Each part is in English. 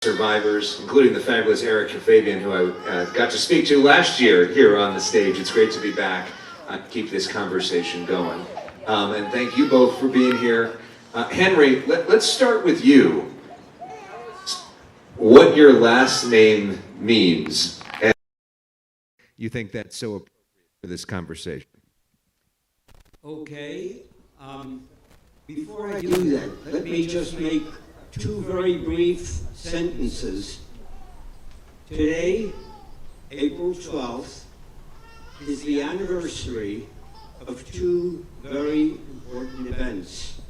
survivors, including the fabulous Eric Fabian, who I got to speak to last year here on the stage. It's great to be back, keep this conversation going. And thank you both for being here. Henry, let's start with you. What your last name means. And you think that's so appropriate for this conversation? Okay. Before I do that, let me just make two very brief sentences. Today, April 12th, is the anniversary of two very important events,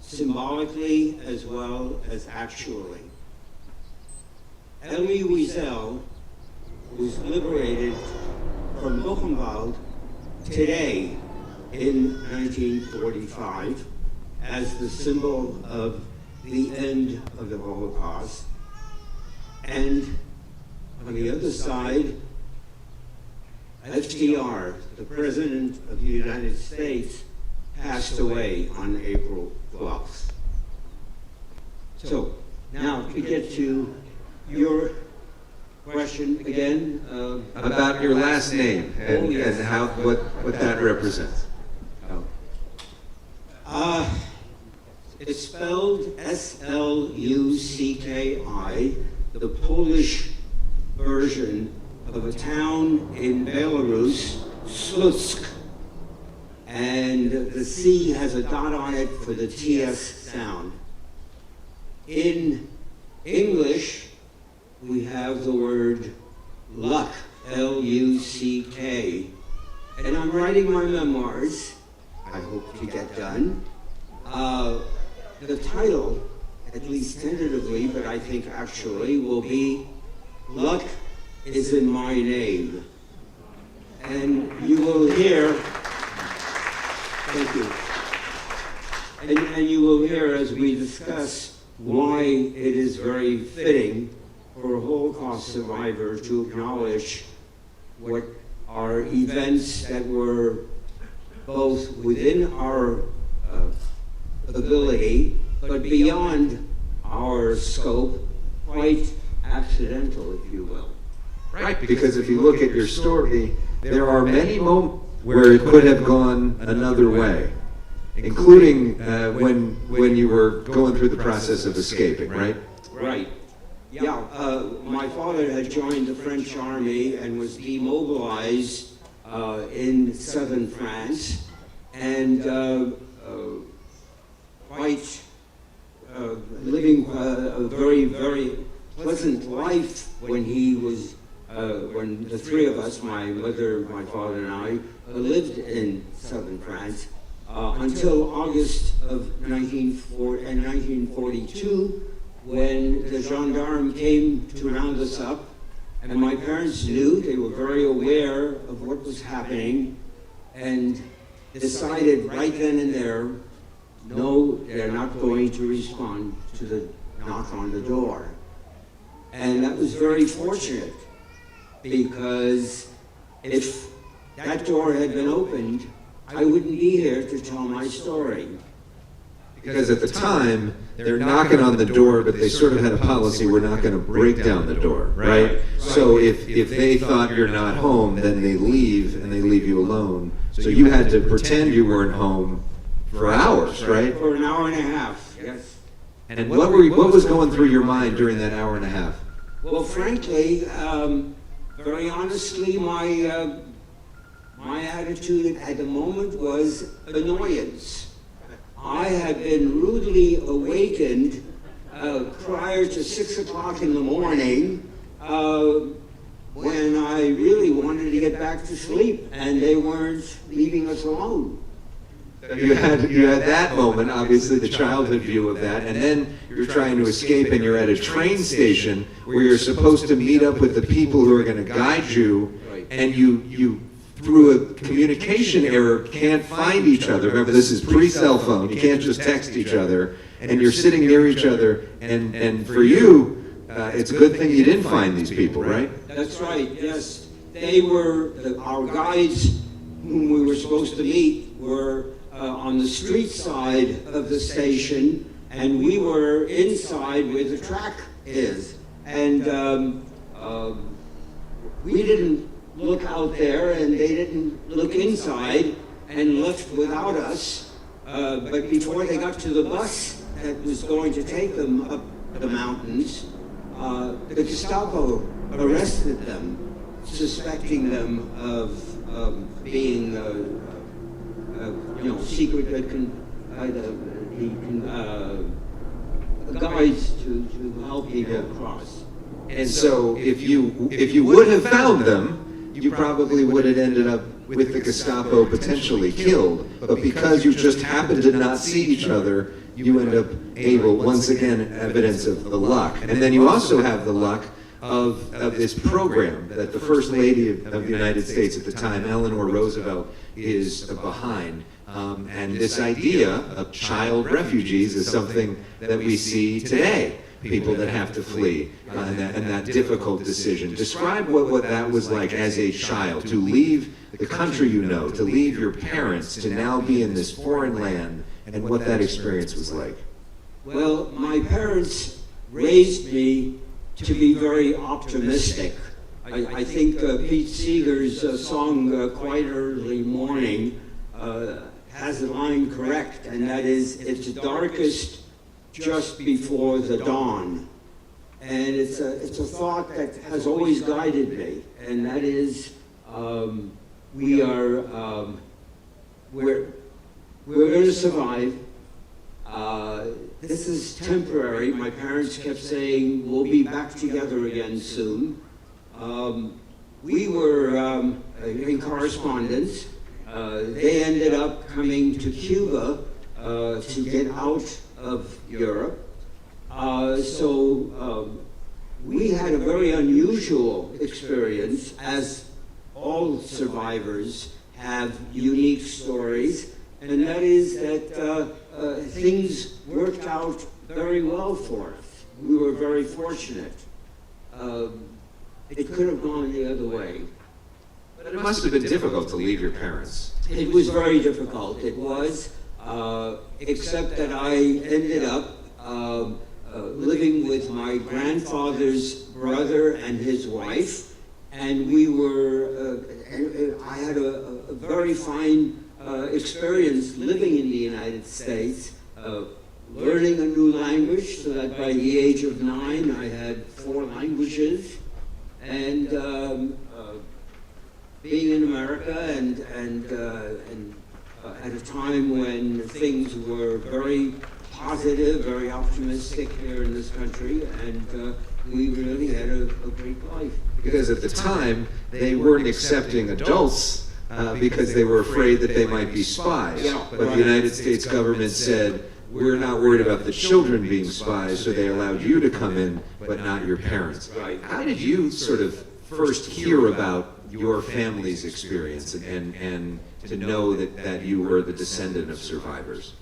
symbolically as well as actually. Elie Wiesel was liberated from Buchenwald today in 1945 as the symbol of the end of the Holocaust. And on the other side, FDR, the President of the United States, passed away on April 12th. So, now to get to your question again. About your last name and, yes. and how what that represents. It's spelled S-L-U-C-K-I, the Polish version of a town in Belarus, Slucki. And the C has a dot on it for the TS sound. In English, we have the word luck, L-U-C-K. And I'm writing my memoirs, I hope to get done. The title, at least tentatively, but I think actually, will be Luck is in My Name. And you will hear, thank you, and you will hear as we discuss why it is very fitting for a Holocaust survivor to acknowledge what are events that were both within our ability, but beyond our scope, quite accidental, if you will. Right, because if you look at your story, there are many moments where it could have gone another way, including when you were going through the process of escaping, right? Right. Yeah, my father had joined the French army and was demobilized in southern France, and quite living a very, very pleasant life when he was, when the three of us, my mother, my father, and I, lived in southern France until August of 1942, when the gendarme came to round us up, and my parents knew, they were very aware of what was happening, and decided right then and there, no, they're not going to respond to the knock on the door. And that was very fortunate, because if that door had been opened, I wouldn't be here to tell my story. Because at the time, they're knocking on the door, but they sort of had a policy, we're not going to break down the door, right? So if they thought you're not home, then they leave, and they leave you alone. So you had to pretend you weren't home for hours, right? For an hour and a half, yes. And what was going through your mind during that hour and a half? Well, frankly, very honestly, my attitude at the moment was annoyance. I had been rudely awakened prior to 6 o'clock in the morning when I really wanted to get back to sleep, and they weren't leaving us alone. You had that moment, obviously the childhood view of that, and then you're trying to escape and you're at a train station where you're supposed to meet up with the people who are going to guide you, and you through a communication error can't find each other. Remember, this is pre-cell phone, you can't just text each other, and you're sitting near each other, and for you, it's a good thing you didn't find these people, right? That's right, yes. They were, our guides whom we were supposed to meet were on the street side of the station, and we were inside where the track is. And we didn't look out there, and they didn't look inside and left without us. But before they got to the bus that was going to take them up the mountains, the Gestapo arrested them, suspecting them of being, secret guides to help people cross. And so if you would have found them, you probably would have ended up with the Gestapo potentially killed. But because you just happened to not see each other, you end up able, once again, evidence of the luck. And then you also have the luck of this program that the First Lady of the United States at the time, Eleanor Roosevelt, is behind. And this idea of child refugees is something that we see today. People that have to flee, and that difficult decision. Describe what that was like as a child, to leave the country you know, to leave your parents, to now be in this foreign land, and what that experience was like. Well, my parents raised me to be very optimistic. I think Pete Seeger's song, Quite Early Morning, has the line correct, and that is, it's darkest just before the dawn. And it's a thought that has always guided me, and that is, we're going to survive. This is temporary. My parents kept saying, we'll be back together again soon. We were in correspondence. They ended up coming to Cuba to get out of Europe. So we had a very unusual experience, as all survivors have unique stories, and that is that things worked out very well for us. We were very fortunate. It could have gone the other way. But it must have been difficult to leave your parents. It was very difficult. It was, except that I ended up living with my grandfather's brother and his wife, and we were, I had a very fine experience living in the United States, learning a new language, so that by the age of 9 I had 4 languages, and being in America and at a time when things were very positive, very optimistic here in this country, and we really had a great life. Because at the time, they weren't accepting adults because they were afraid that they might be spies. Yeah, but the United States government said, we're not worried about the children being spies, so they allowed you to come in, but not your parents. Right. How did you sort of first hear about your family's experience and to know that you were the descendant of survivors?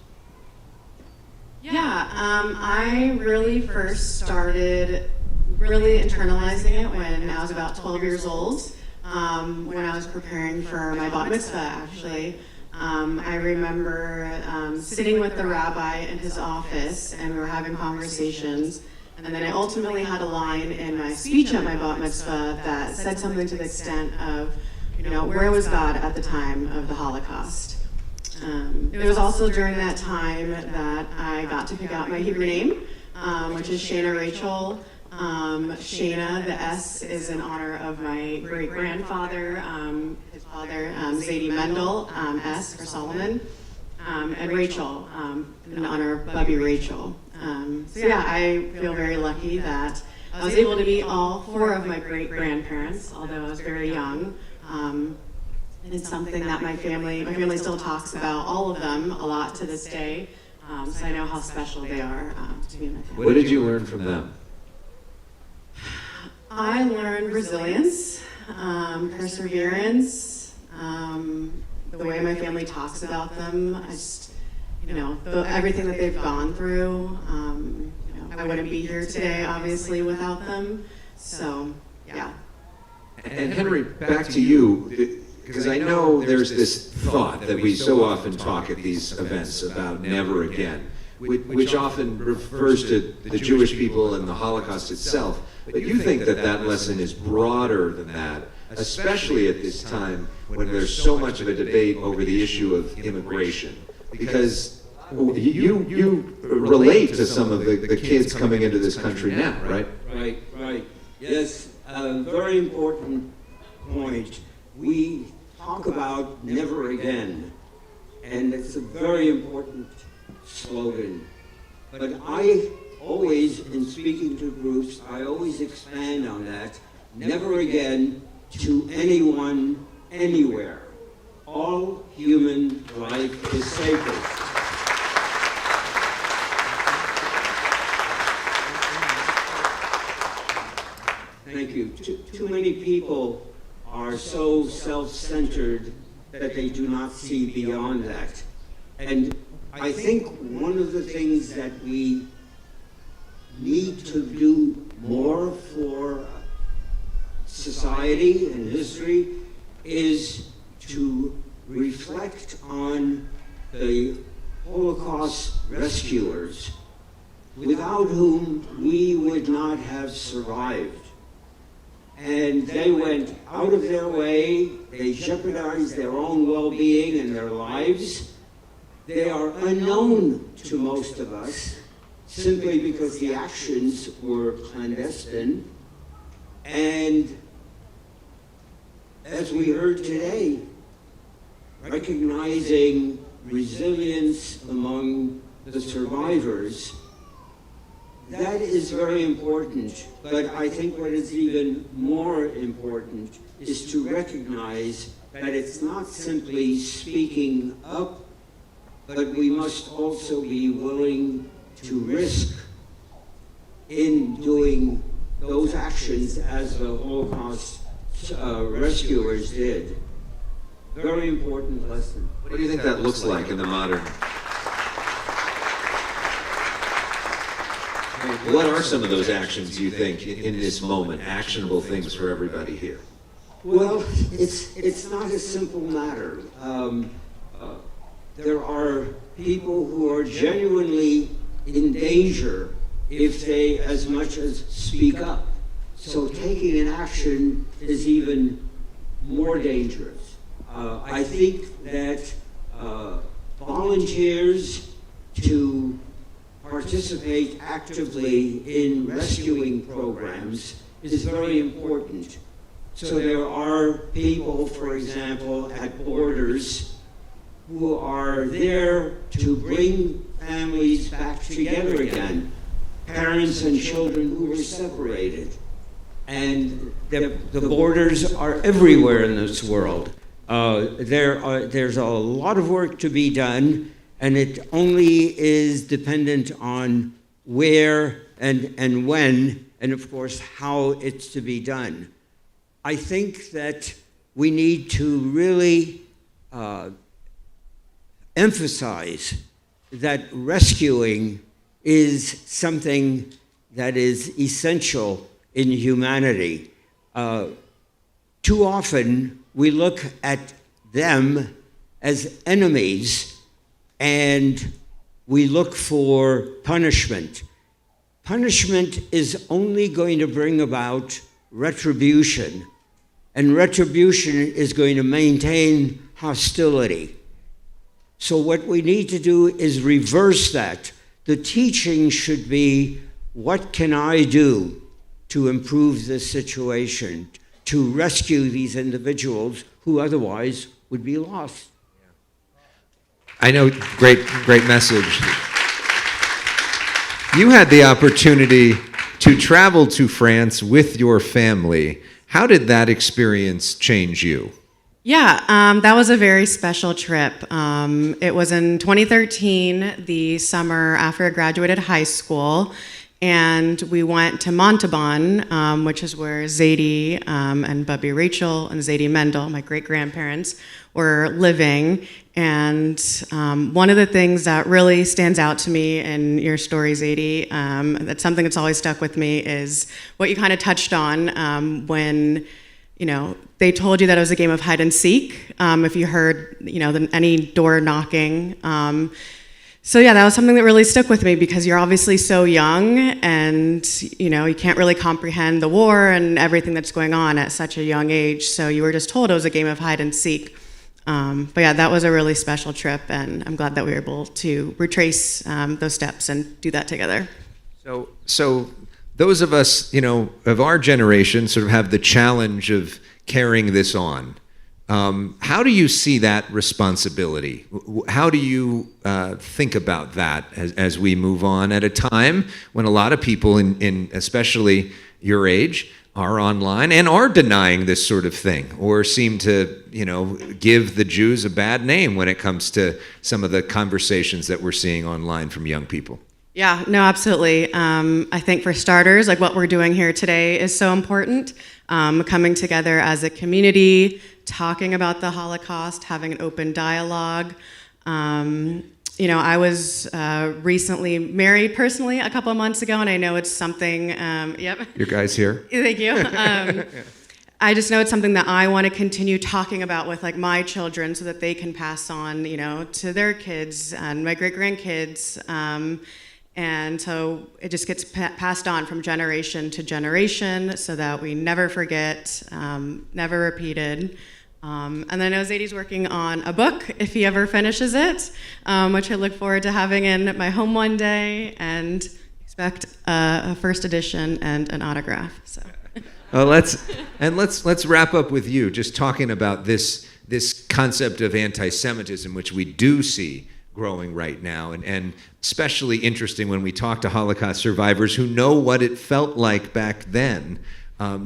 Yeah, I really first started really internalizing it when I was about 12 years old, when I was preparing for my bat mitzvah, actually. I remember sitting with the rabbi in his office, and we were having conversations, and then I ultimately had a line in my speech at my bat mitzvah that said something to the extent of, where was God at the time of the Holocaust? It was also during that time that I got to pick out my Hebrew name, which is Shana Rachel. Shana, the S is in honor of my great-grandfather, his father, Zadie Mendel, S for Solomon, and Rachel, in honor of Bubby Rachel. So yeah, I feel very lucky that I was able to meet all 4 of my great-grandparents, although I was very young. And it's something that my family still talks about, all of them, a lot to this day. So I know how special they are to me and my family. What did you learn from them? I learned resilience, perseverance, the way my family talks about them. I just, everything that they've gone through. I wouldn't be here today, obviously, without them. So, yeah. And Henry, back to you, because I know there's this thought that we so often talk at these events about never again. which often refers to the Jewish people and the Holocaust itself. But you think that that lesson is broader than that, especially at this time when there's so much of a debate over the issue of immigration. Because you relate to some of the kids coming into this country now, right? Right. Yes, a very important point. We talk about never again, and it's a very important slogan. But I always, in speaking to groups, I always expand on that. Never again to anyone, anywhere. All human life is sacred. Thank you. Too many people are so self-centered that they do not see beyond that. And I think one of the things that we need to do more for society and history is to reflect on the Holocaust rescuers, without whom we would not have survived. And they went out of their way, they jeopardized their own well-being and their lives. They are unknown to most of us, simply because the actions were clandestine. And as we heard today, recognizing resilience among the survivors, that is very important. But I think what is even more important is to recognize that it's not simply speaking up, but we must also be willing to risk in doing those actions as the Holocaust rescuers did. Very important lesson. What do you think that looks like in the modern? What are some of those actions you think in this moment, actionable things for everybody here? Well, it's not a simple matter. There are people who are genuinely in danger if they as much as speak up. So taking an action is even more dangerous. I think that volunteers to participate actively in rescuing programs is very important. So there are people, for example, at borders who are there to bring families back together again, parents and children who were separated. And the borders are everywhere in this world. There's a lot of work to be done, and it only is dependent on where and when, and of course how it's to be done. I think that we need to really emphasize that rescuing is something that is essential in humanity. Too often we look at them as enemies and we look for punishment. Punishment is only going to bring about retribution, and retribution is going to maintain hostility. So what we need to do is reverse that. The teaching should be, what can I do to improve this situation, to rescue these individuals who otherwise would be lost? I know, great message. You had the opportunity to travel to France with your family. How did that experience change you? Yeah, that was a very special trip. It was in 2013, the summer after I graduated high school, and we went to Montauban, which is where Zadie and Bubby Rachel and Zadie Mendel, my great-grandparents, were living. And one of the things that really stands out to me in your story, Zadie, that's something that's always stuck with me, is what you kind of touched on when they told you that it was a game of hide and seek. If you heard, any door knocking, So yeah, that was something that really stuck with me because you're obviously so young and, you know, you can't really comprehend the war and everything that's going on at such a young age. So you were just told it was a game of hide and seek. But yeah, that was a really special trip, and I'm glad that we were able to retrace those steps and do that together. So those of us, you know, of our generation sort of have the challenge of carrying this on. How do you see that responsibility? How do you think about that as we move on at a time when a lot of people, in especially your age, are online and are denying this sort of thing, or seem to, you know, give the Jews a bad name when it comes to some of the conversations that we're seeing online from young people? Yeah, no, absolutely. I think for starters, like what we're doing here today is so important. Coming together as a community, talking about the Holocaust, having an open dialogue. You know, I was recently married personally a couple of months ago, and I know it's something, yep. Your guy's here. Thank you. I just know it's something that I want to continue talking about with like my children so that they can pass on, you know, to their kids and my great-grandkids. And so it just gets passed on from generation to generation so that we never forget, never repeated. And then I know Zadie's working on a book, if he ever finishes it, which I look forward to having in my home one day, and expect a first edition and an autograph. So. Let's wrap up with you, just talking about this concept of anti-Semitism, which we do see growing right now, and especially interesting when we talk to Holocaust survivors who know what it felt like back then.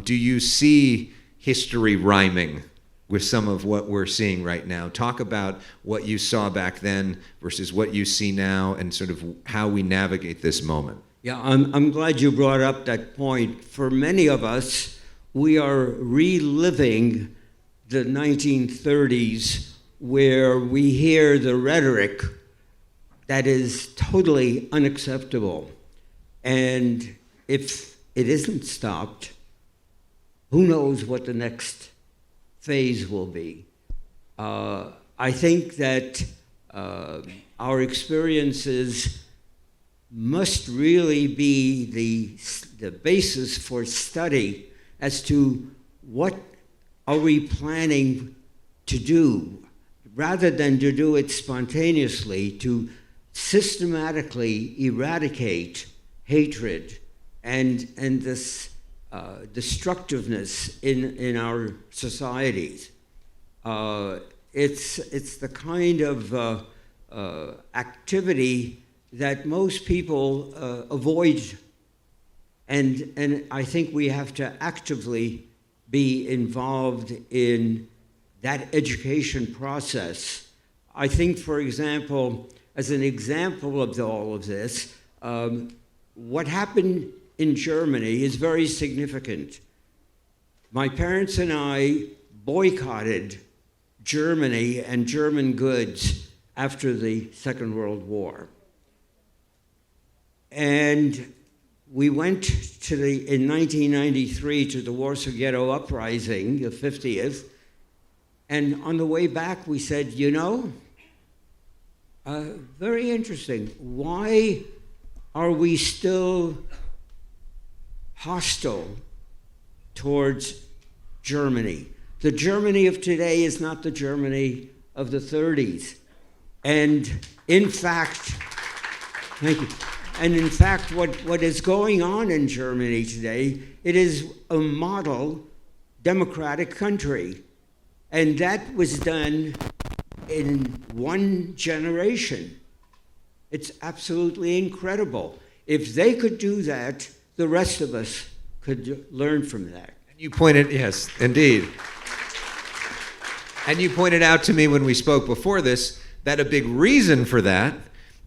Do you see history rhyming with some of what we're seeing right now? Talk about what you saw back then versus what you see now, and sort of how we navigate this moment. Yeah, I'm glad you brought up that point. For many of us, we are reliving the 1930s, where we hear the rhetoric that is totally unacceptable. And if it isn't stopped, who knows what the next phase will be. I think that our experiences must really be the basis for study as to what are we planning to do, rather than to do it spontaneously, to systematically eradicate hatred and this destructiveness in our societies. It's the kind of activity that most people avoid, and I think we have to actively be involved in that education process. I think, for example, as an example of all of this, what happened in Germany is very significant. My parents and I boycotted Germany and German goods after the Second World War. And we went in 1993 to the Warsaw Ghetto Uprising, the 50th, and on the way back we said, you know, very interesting, why are we still hostile towards Germany? The Germany of today is not the Germany of the 30s. And in fact, thank you. And in fact, what is going on in Germany today, it is a model democratic country. And that was done in one generation. It's absolutely incredible. If they could do that, the rest of us could learn from that. And you pointed, yes, indeed. And you pointed out to me when we spoke before this that a big reason for that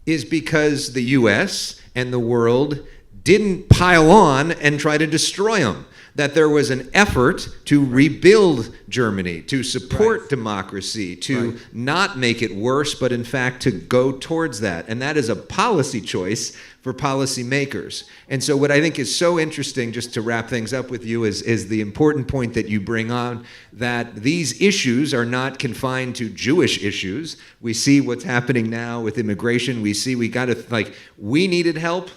is because the U.S. and the world didn't pile on and try to destroy them. That there was an effort to rebuild Germany, to support democracy, to not make it worse, but in fact to go towards that. And that is a policy choice for policymakers. And so what I think is so interesting, just to wrap things up with you, is the important point that you bring on, that these issues are not confined to Jewish issues. We see what's happening now with immigration. We see we needed help,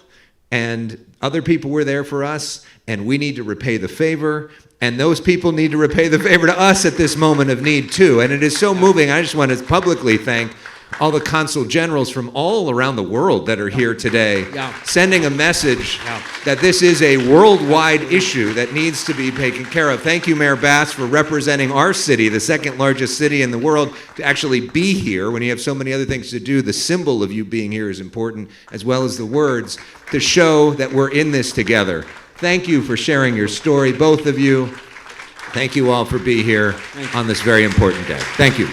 and other people were there for us, and we need to repay the favor, and those people need to repay the favor to us at this moment of need too. And it is so moving. I just want to publicly thank all the consul generals from all around the world that are here today, sending a message that this is a worldwide issue that needs to be taken care of. Thank you, Mayor Bass, for representing our city, the second largest city in the world, to actually be here when you have so many other things to do. The symbol of you being here is important, as well as the words, to show that we're in this together. Thank you for sharing your story, both of you. Thank you all for being here on this very important day. Thank you.